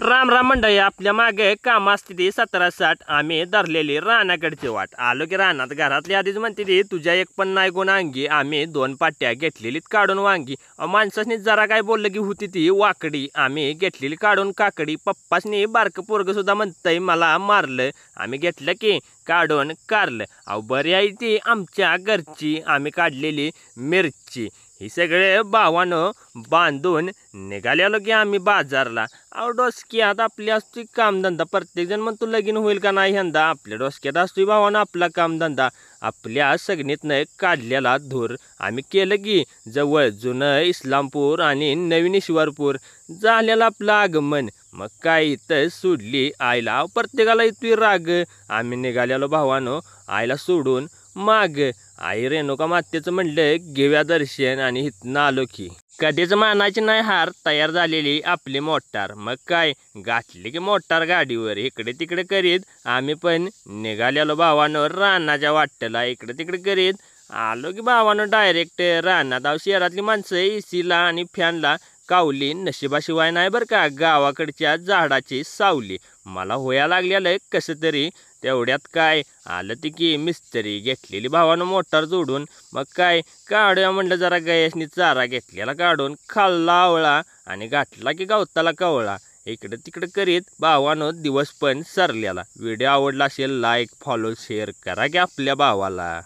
राम राम मंडळी, आपल्या मागे काम असते ती 17-60. आम्ही धरलेली रानाकडची वाट आलो की रानात. घरातली आधीच म्हणते ती तुझ्या एक पण नाही गुण अंगी. आम्ही 2 पाट्या घेतलेलीत काढून वांगी. माणसाने जरा काय बोललं की होती ती वाकडी. आम्ही घेतलेली काढून काकडी. पप्पासनी बारकं पोरग सुद्धा म्हणतंय मला मारलं. आम्ही घेतलं की काढून कारलं. अहो बरी आहे ती आमच्या घरची. आम्ही काढलेली मिरची. ही सगळे भावानं बांधून निघालेलो की आम्ही बाजारला. अहो डोसक्यात आपली असतोय कामधंदा. प्रत्येकजण म्हणतो लगीन होईल का नाही यंदा. आपल्या डोसक्यात असतोय भावानं आपला कामधंदा. आपल्या सगणीतनं काढलेला धूर आम्ही केलं की जवळ जुनं इस्लामपूर आणि नवीन ईश्वरपूर. झालेलं आपलं आगमन. मग काय इथं सोडली आईला. प्रत्येकाला येतोय राग. आम्ही निघालेलो भावानं आईला सोडून माग. आई रेणुका मातेचं म्हणलं घेऊया दर्शन आणि इथनं आलो की कधीच मानाची नाही हार. तयार झालेली आपली मोटार. मग काय गाठली की मोटार गाडीवर इकडे तिकडे करीत आम्ही पण निघालेलो भावानं रानाच्या वाटेला. इकडे तिकडे करीत आलो की भावानं डायरेक्ट रानात. अहो शहरातली माणसं एसीला आणि फॅनला कावली नशिबाशिवाय नाही बरं का गावाकडच्या झाडाची सावली. मला होया लागलेलं कसं तरी. तेवढ्यात काय आलं ती की मिस्त्री घेतलेली भावानं मोटार जोडून. मग काय काढूया म्हणलं जरा गयासनी चारा. घेतलेला काढून खाल्ला आवळा आणि गाठला की गवताला कवळा. इकडं तिकडं करीत भावानं दिवस पण सरलेला. व्हिडिओ आवडला असेल लाईक फॉलो शेअर करा की आपल्या भावाला.